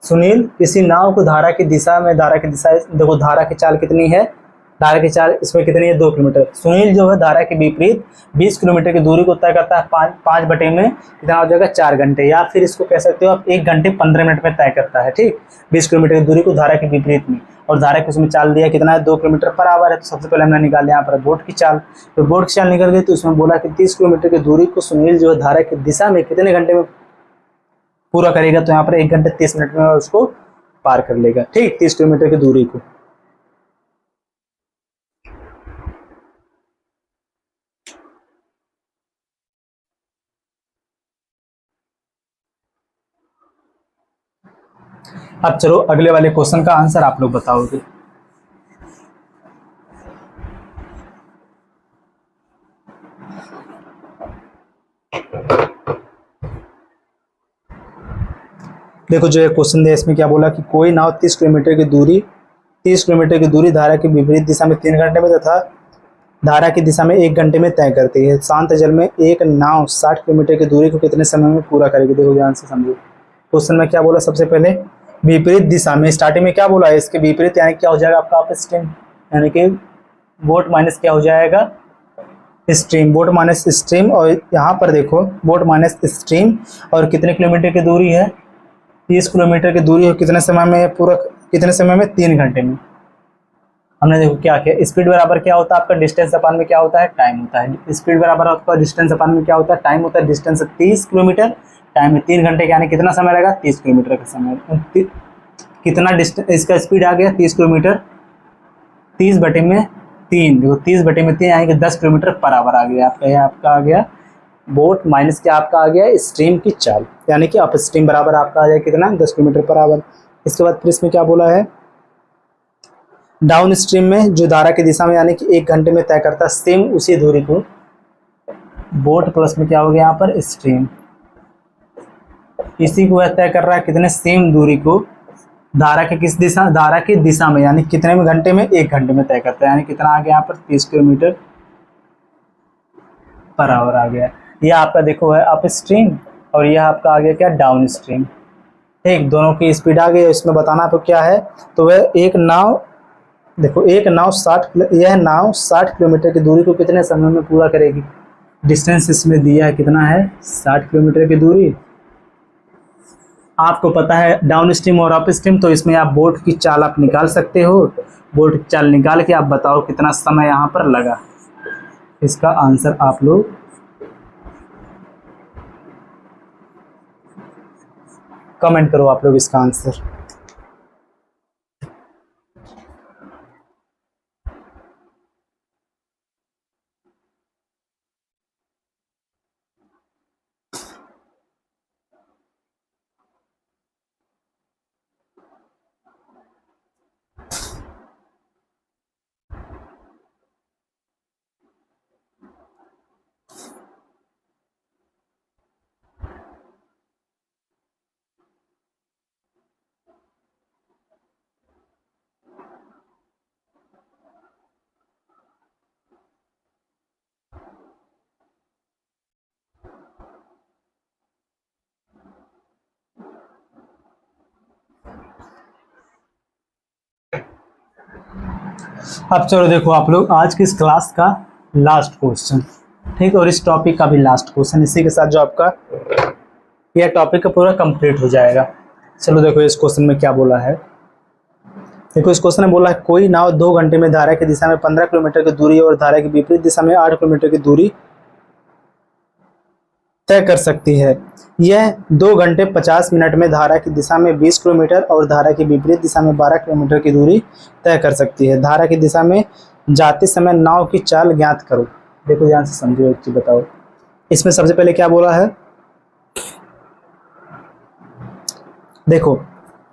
सुनील किसी नाव को धारा की दिशा देखो धारा की चाल कितनी है, धारा की चाल इसमें कितनी है 2 किलोमीटर। सुनील जो है धारा के विपरीत 20 किलोमीटर की दूरी को तय करता है 5 बटे में कितना हो जाएगा 4 घंटे, या फिर इसको कह सकते हो आप 1 घंटे 15 मिनट में तय करता है। ठीक, 20 किलोमीटर की दूरी को धारा के विपरीत में, और धारा की उसमें चाल दिया कितना है 2 किलोमीटर पर आवर है। तो सबसे पहले हमने निकाल यहाँ पर बोट की चाल, तो बोट की चाल निकल गई, तो उसमें बोला कि 30 किलोमीटर की दूरी को सुनील जो है धारा की दिशा में कितने घंटे में पूरा करेगा तो यहाँ पर 1 घंटे 30 मिनट में उसको पार कर लेगा। ठीक, 30 किलोमीटर की दूरी को। अब चलो अगले वाले क्वेश्चन का आंसर आप लोग बताओगे। देखो जो ये क्वेश्चन है इसमें क्या बोला कि कोई नाव 30 किलोमीटर की दूरी धारा के विपरीत दिशा में 3 घंटे में तथा धारा की दिशा में 1 घंटे में तय करती है। शांत जल में एक नाव 60 किलोमीटर की दूरी को कितने समय में पूरा करेगी? देखो ध्यान से समझो। क्वेश्चन में क्या बोला, सबसे पहले विपरीत दिशा में, स्टार्टिंग में क्या बोला है, इसके विपरीत यानी क्या हो जाएगा आपका अपस्ट्रीम, यानी कि बोट माइनस क्या हो जाएगा स्ट्रीम, बोट माइनस स्ट्रीम। और यहाँ पर देखो बोट माइनस स्ट्रीम और कितने किलोमीटर की दूरी है, 30 किलोमीटर की दूरी है। कितने समय में पूरा, कितने समय में, 3 घंटे में। हमने देखो क्या किया, स्पीड बराबर क्या होता है आपका डिस्टेंस अपान में क्या होता है, टाइम होता है। स्पीड बराबर आपका डिस्टेंस अपान में क्या होता है, टाइम होता है। डिस्टेंस 30 किलोमीटर, टाइम में 3 घंटे, यानी कितना समय लगेगा, 30 किलोमीटर का समय। कितना डिस्टेंस इसका स्पीड आ गया 30 किलोमीटर, 30/3, देखो 30/3 यानी कि 10 किलोमीटर पर आवर आ गया आपका। यह आपका आ गया बोट माइनस क्या आपका आ गया स्ट्रीम की चाल, यानी कि अप स्ट्रीम बराबर आपका आ जाए कितना, 10 किलोमीटर पर आवर। इसके बाद फिर इसमें क्या बोला है, डाउन स्ट्रीम में जो धारा की दिशा में यानी कि 1 घंटे में तय करता है सेम उसी दूरी को, बोट प्लस में क्या हो गया यहाँ पर स्ट्रीम, इसी को तय कर रहा है कितने, सेम दूरी को धारा के किस दिशा, धारा की दिशा में, यानी कितने में घंटे में, 1 घंटे में तय करता है। यानी कितना आ गया यहाँ पर 30 किलोमीटर पर आवर आ गया। यह आपका देखो है अप स्ट्रीम और यह आपका आ गया क्या, डाउन स्ट्रीम। ठीक, दोनों की स्पीड आ गई। इसमें बताना आपको क्या है, तो वह एक नाव, देखो एक नाव 60 किलोमीटर की दूरी को कितने समय में पूरा करेगी। डिस्टेंस इसमें दिया है कितना है, 60 किलोमीटर की दूरी। आपको पता है डाउन स्ट्रीम और अप स्ट्रीम, तो इसमें आप बोट की चाल आप निकाल सकते हो। बोट की चाल निकाल के आप बताओ कितना समय यहाँ पर लगा। इसका आंसर आप लोग कमेंट करो, आप लोग इसका आंसर। अब चलो देखो आप लोग आज की इस क्लास का लास्ट क्वेश्चन, ठीक, और इस टॉपिक का भी लास्ट क्वेश्चन। इसी के साथ जो आपका यह टॉपिक का पूरा कंप्लीट हो जाएगा। चलो देखो इस क्वेश्चन में क्या बोला है। देखो इस क्वेश्चन में बोला है कोई नाव 2 घंटे में धारा की दिशा में 15 किलोमीटर की दूरी और धारा की विपरीत दिशा में 8 किलोमीटर की दूरी तय कर सकती है। यह 2 घंटे 50 मिनट में धारा की दिशा में 20 किलोमीटर और धारा की विपरीत दिशा में 12 किलोमीटर की दूरी तय कर सकती है। धारा की दिशा में जाते समय नाव की चाल ज्ञात करो। देखो ध्यान से समझो, एक चीज बताओ। इसमें सबसे पहले क्या बोला है, देखो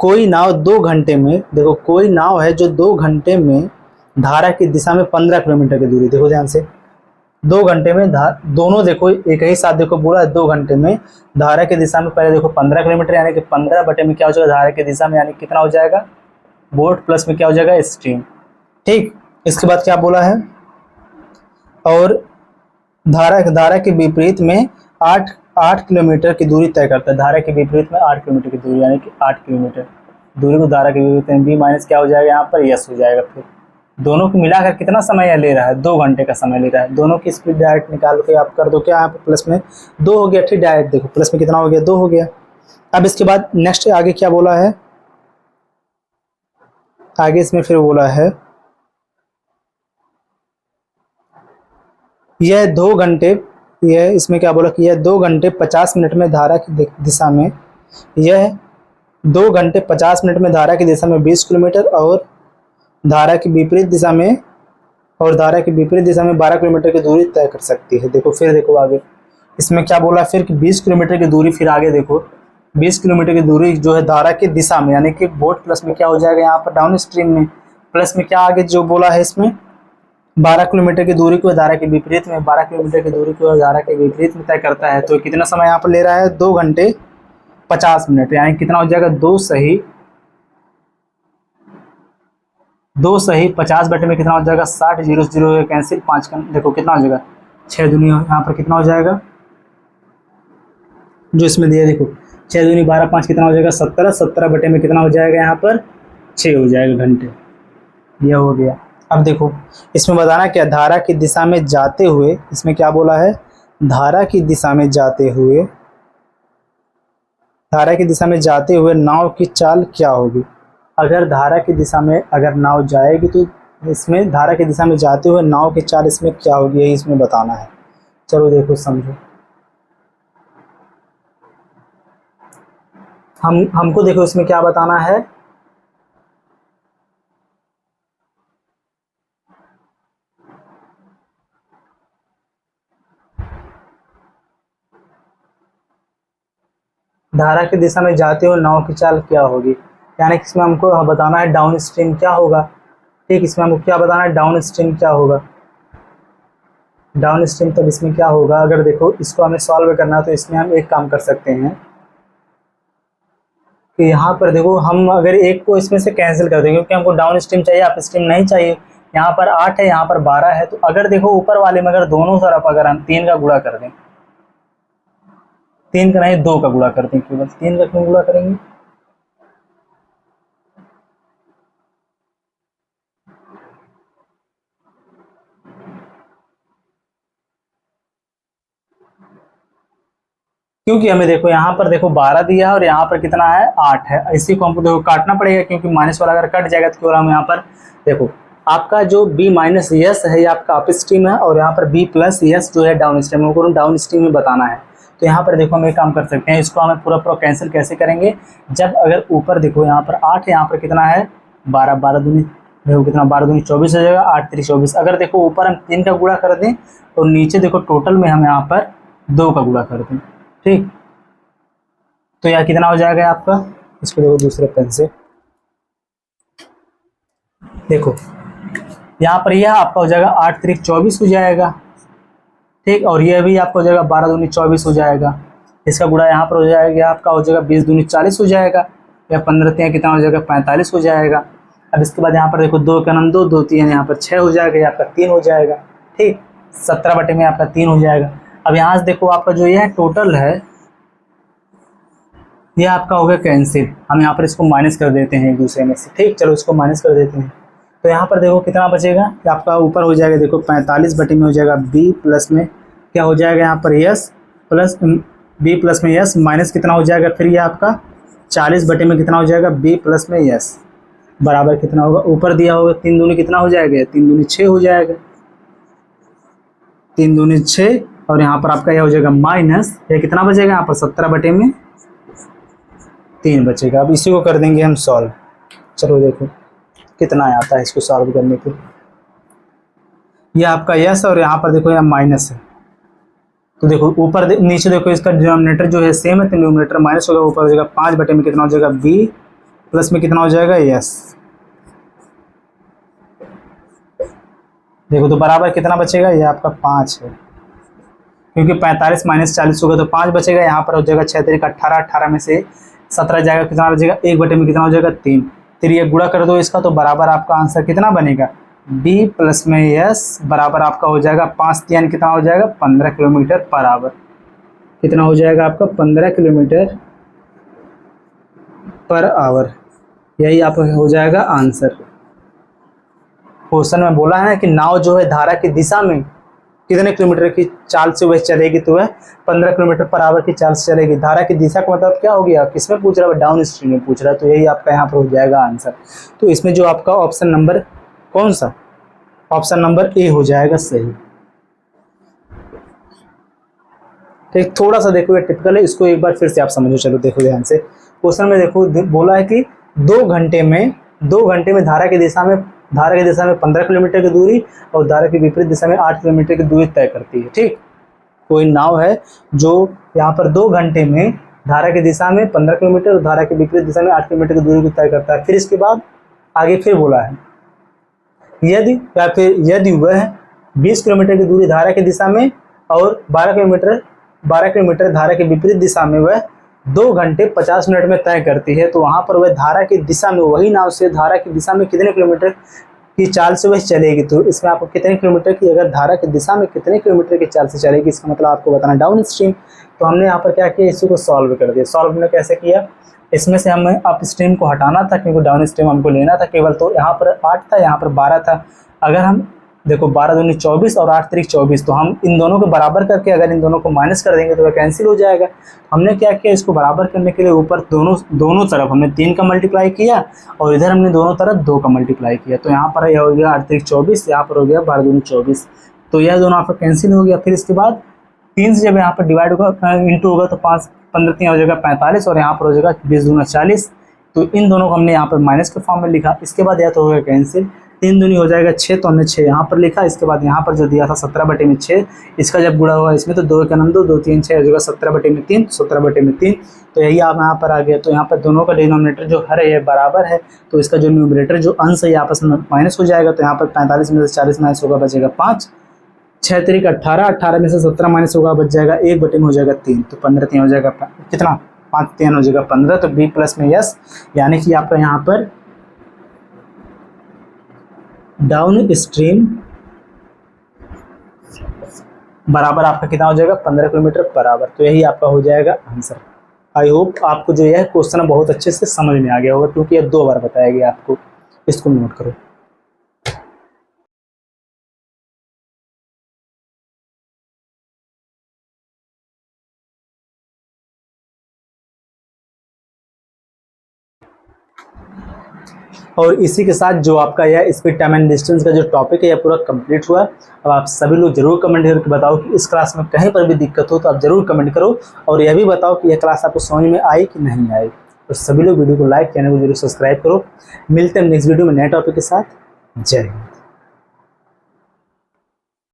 कोई नाव 2 घंटे में, देखो कोई नाव है जो 2 घंटे में धारा की दिशा में 15 किलोमीटर की दूरी, देखो ध्यान से 2 घंटे में दोनों देखो एक ही साथ देखो पूरा 2 घंटे में धारा की दिशा में, पहले देखो 15 किलोमीटर यानी कि 15 बटे में क्या हो जाएगा धारा की दिशा में, यानी कितना हो जाएगा बोट प्लस में क्या हो जाएगा स्ट्रीम। ठीक, इसके बाद क्या बोला है, और धारा के विपरीत में 8 किलोमीटर की दूरी तय करता है। धारा के विपरीत में 8 किलोमीटर की दूरी, यानी कि 8 किलोमीटर दूरी को धारा के विपरीत में बी माइनस क्या हो जाएगा यहाँ पर यस हो जाएगा। फिर दोनों को मिलाकर कितना समय ले रहा है, 2 घंटे का समय ले रहा है। दोनों की स्पीड डायरेक्ट निकाल के आप कर दो क्या, यहाँ पर प्लस में 2 हो गया। ठीक, डायरेक्ट देखो प्लस में कितना हो गया, 2 हो गया। अब इसके बाद नेक्स्ट आगे क्या बोला है, आगे इसमें फिर बोला है यह 2 घंटे, यह इसमें क्या बोला कि यह 2 घंटे 50 मिनट में धारा की दिशा में यह 2 घंटे 50 मिनट में धारा की दिशा में 20 किलोमीटर और धारा की विपरीत दिशा में 12 किलोमीटर की दूरी तय कर सकती है। देखो फिर देखो आगे इसमें क्या बोला फिर कि 20 किलोमीटर की दूरी, फिर आगे देखो 20 किलोमीटर की दूरी जो है धारा की दिशा में, यानी कि बोट प्लस में क्या हो जाएगा यहाँ पर डाउन स्ट्रीम में, प्लस में क्या आगे जो बोला है इसमें 12 किलोमीटर की दूरी को धारा के विपरीत में, 12 किलोमीटर की दूरी को धारा के विपरीत में तय करता है। तो कितना समय यहाँ पर ले रहा है 2 घंटे 50 मिनट, यानी कितना हो जाएगा 2 सही 50 बटे में कितना हो जाएगा 60, 0 0 कैंसिल, 5 का देखो कितना हो जाएगा 6 दूनी, यहाँ पर कितना हो जाएगा जो इसमें दिया देखो 6 दूनी 12, 5 कितना हो जाएगा 17, 17 बटे में कितना हो जाएगा यहाँ पर 6 हो जाएगा घंटे। यह हो गया। अब देखो इसमें बताना क्या, धारा की दिशा में जाते हुए, इसमें क्या बोला है धारा की दिशा में जाते हुए नाव की चाल क्या होगी। अगर धारा की दिशा में अगर नाव जाएगी तो इसमें धारा की दिशा में जाते हुए नाव की चाल इसमें क्या होगी, यही इसमें बताना है। चलो देखो समझो, हमको देखो इसमें क्या बताना है, धारा की दिशा में जाते हुए नाव की चाल क्या होगी, यानी इसमें हमको बताना है डाउन स्ट्रीम क्या होगा। ठीक, इसमें हमको क्या बताना है डाउन स्ट्रीम क्या होगा। डाउन स्ट्रीम तब इसमें क्या होगा, अगर देखो इसको हमें सॉल्व करना है तो इसमें हम एक काम कर सकते हैं कि यहाँ पर देखो हम अगर एक को इसमें से कैंसिल कर देंगे, क्योंकि हमको डाउन स्ट्रीम चाहिए अप स्ट्रीम नहीं चाहिए। यहाँ पर 8 है, यहाँ पर 12 है, तो अगर देखो ऊपर वाले में अगर दोनों तरफ अगर हम 3 का गुणा कर दें, 3 का नहीं 2 का गुणा कर दें, केवल 3 का क्यों गुणा करेंगे, क्योंकि हमें देखो यहाँ पर देखो 12 दिया है और यहाँ पर कितना है 8 है। इसी को हमको देखो काटना पड़ेगा, क्योंकि माइनस वाला अगर कट जाएगा तो केवल हम यहाँ पर देखो आपका जो b माइनस यस है ये आपका अप स्ट्रीम है, और यहाँ पर b प्लस यस जो है डाउन स्ट्रीम, हमको डाउन स्ट्रीम में बताना है। तो यहाँ पर देखो हम एक काम कर सकते हैं, इसको हमें पूरा कैंसिल कैसे करेंगे, जब अगर ऊपर देखो यहाँ पर 8 है, यहाँ पर कितना है 12, 12 दूनी देखो कितना 12 दूनी 24 हो जाएगा, 8 3 24। अगर देखो ऊपर हम 3 का गुणा कर दें तो नीचे देखो टोटल में हम यहाँ पर 2 का गुणा कर दें। ठीक, तो यह कितना हो जाएगा आपका, इसको देखो दूसरे पेन से देखो यहाँ पर यह आपका हो जाएगा 8 3 24 हो जाएगा। ठीक, और यह भी आपका हो जाएगा 12 दूनी 24 हो जाएगा, इसका गुणा यहाँ पर हो जाएगा आपका हो जाएगा 20 दूनी 40 हो जाएगा, या 15 3 कितना हो जाएगा 45 हो जाएगा। अब इसके बाद यहाँ पर देखो 2 का नाम 2 2 3 यहाँ पर 6 हो जाएगा, या आपका 3 हो जाएगा। ठीक, 17 बटे में आपका 3 हो जाएगा। अब यहाँ से देखो आपका जो यह टोटल है यह आपका हो गया कैंसिल, हम यहाँ पर इसको माइनस कर देते हैं एक दूसरे में से। ठीक, चलो इसको माइनस कर देते हैं, तो यहाँ पर देखो कितना बचेगा कि आपका ऊपर हो जाएगा देखो 45 बटे में हो जाएगा b प्लस में क्या हो जाएगा यहाँ पर यस प्लस b प्लस में यस माइनस कितना हो जाएगा, फिर यह आपका 40 बटे में कितना हो जाएगा b प्लस में यस बराबर कितना होगा, ऊपर दिया होगा 3 दूनी कितना हो जाएगा 3 दूनी 6 हो जाएगा, 3 दूनी 6, और यहाँ पर आपका यह हो जाएगा माइनस ये कितना बचेगा यहाँ पर 17 बटे में 3 बचेगा। अब इसी को कर देंगे हम सॉल्व। चलो देखो कितना आता है इसको सॉल्व करने के, यह आपका यस और यहाँ पर देखो यह माइनस है, तो देखो ऊपर नीचे देखो इसका डिनोमिनेटर जो है सेम है, तो डिनोमिनेटर माइनस होगा, ऊपर हो जाएगा 5 बटे में कितना हो जाएगा b प्लस में कितना हो जाएगा यस। देखो तो बराबर कितना बचेगा, ये आपका 5 है, क्योंकि 45 माइनस 40 होगा तो 5 बचेगा। यहाँ पर हो जाएगा 6 3 18, 18 में से 17 जाएगा, कितना बचेगा 1 बटे में कितना हो जाएगा 3, फिर ये गुणा कर दो इसका, तो बराबर आपका आंसर कितना बनेगा b प्लस में यस बराबर आपका हो जाएगा 5 3 कितना हो जाएगा 15 किलोमीटर पर आवर, कितना हो जाएगा आपका 15 किलोमीटर पर आवर, यही आपका हो जाएगा आंसर। क्वेश्चन में बोला है कि नाव जो है धारा की दिशा में कितने किलोमीटर की चाल से वह चलेगी, तो वह 15 किलोमीटर पर आवर की चाल से चलेगी। धारा की दिशा का मतलब क्या हो गया, किसमें पूछ रहा है, डाउन स्ट्रीम में पूछ रहा है, तो यही आपका यहाँ पर हो जाएगा आंसर। तो इसमें जो आपका ऑप्शन नंबर कौन सा, ऑप्शन नंबर ए हो जाएगा सही। एक थोड़ा सा देखो ये टिपिकल है, इसको एक बार फिर से आप समझो। चलो देखो ध्यान से, क्वेश्चन में देखो बोला है कि 2 घंटे में धारा की दिशा में 15 किलोमीटर की दूरी और धारा की विपरीत दिशा में 8 किलोमीटर की दूरी तय करती है। ठीक, कोई नाव है जो यहाँ पर 2 घंटे में धारा की दिशा में 15 किलोमीटर और धारा के विपरीत दिशा में 8 किलोमीटर की दूरी को तय करता है। फिर इसके बाद आगे फिर बोला है यदि वह 20 किलोमीटर की दूरी धारा की दिशा में और 12 किलोमीटर धारा के विपरीत दिशा में वह 2 घंटे 50 मिनट में तय करती है, तो वहां पर वह धारा की दिशा में, वही नाव से धारा की दिशा में कितने किलोमीटर की चाल से वह चलेगी। तो इसमें आपको कितने किलोमीटर की, अगर धारा की दिशा में कितने किलोमीटर की चाल से चलेगी, इसका मतलब आपको बताना डाउन स्ट्रीम। तो हमने यहाँ पर क्या किया, इसी को सॉल्व कर दिया। सॉल्व हमने कैसे किया, इसमें से हमें अप स्ट्रीम को हटाना था क्योंकि डाउन स्ट्रीम हमको लेना था केवल। तो यहाँ पर 8 था, यहाँ पर 12 था। अगर हम देखो 12 दूनी 24 और 8 तिरिक 24, तो हम इन दोनों को बराबर करके अगर इन दोनों को माइनस कर देंगे तो वह कैंसिल हो जाएगा। हमने क्या किया, इसको बराबर करने के लिए ऊपर दोनों तरफ हमने 3 का मल्टीप्लाई किया और इधर हमने दोनों तरफ 2 का मल्टीप्लाई किया। तो यहाँ पर यह हो गया 8 तिरिक 24, यहाँ पर हो गया 12 दूनी 24, तो यह दोनों आपका कैंसिल हो गया। फिर इसके बाद 3 से जब यहाँ पर डिवाइड होगा इंटू होगा तो 5 15 3 हो जाएगा 45 और यहाँ पर हो जाएगा 20 दूना 40। तो इन दोनों को हमने यहाँ पर माइनस के फॉर्म में लिखा। इसके बाद यह तो हो गया कैंसिल, 3 दूनी हो जाएगा 6, तो हमने 6 यहाँ पर लिखा। इसके बाद यहाँ पर जो दिया था 17/6, इसका जब गुणा हुआ इसमें तो 2 का नम 2 3 6 हो जाएगा 17/3, 17/3। तो यही आप यहाँ पर आ गया। तो यहाँ पर दोनों का डिनोमिनेटर जो है ये बराबर है, तो इसका जो न्यूमरेटर जो अंश है आपस में माइनस हो जाएगा। तो यहाँ पर 45 में से 40 माइनस होगा, बचेगा 5, 6 तिरिक 18, 18 में से 17 माइनस होगा, बच जाएगा 1/में हो जाएगा 3, तो 15 3 हो जाएगा कितना, 5 3 हो जाएगा 15। तो बी प्लस में यस, यानी कि आपका यहाँ पर डाउन स्ट्रीम बराबर आपका कितना हो जाएगा, 15 किलोमीटर बराबर। तो यही आपका हो जाएगा आंसर। आई होप आपको जो यह क्वेश्चन बहुत अच्छे से समझ में आ गया होगा, क्योंकि यह 2 बार बताया गया आपको। इसको नोट करो। और इसी के साथ जो आपका यह स्पीड टाइम एंड डिस्टेंस का जो टॉपिक है यह पूरा कंप्लीट हुआ। अब आप सभी लोग जरूर कमेंट करके बताओ कि इस क्लास में कहीं पर भी दिक्कत हो तो आप जरूर कमेंट करो, और यह भी बताओ कि यह क्लास आपको समझ में आई कि नहीं आई। तो सभी लोग वीडियो को लाइक, चैनल को जरूर सब्सक्राइब करो। मिलते हैं नेक्स्ट वीडियो में नए टॉपिक के साथ। जय हिंद।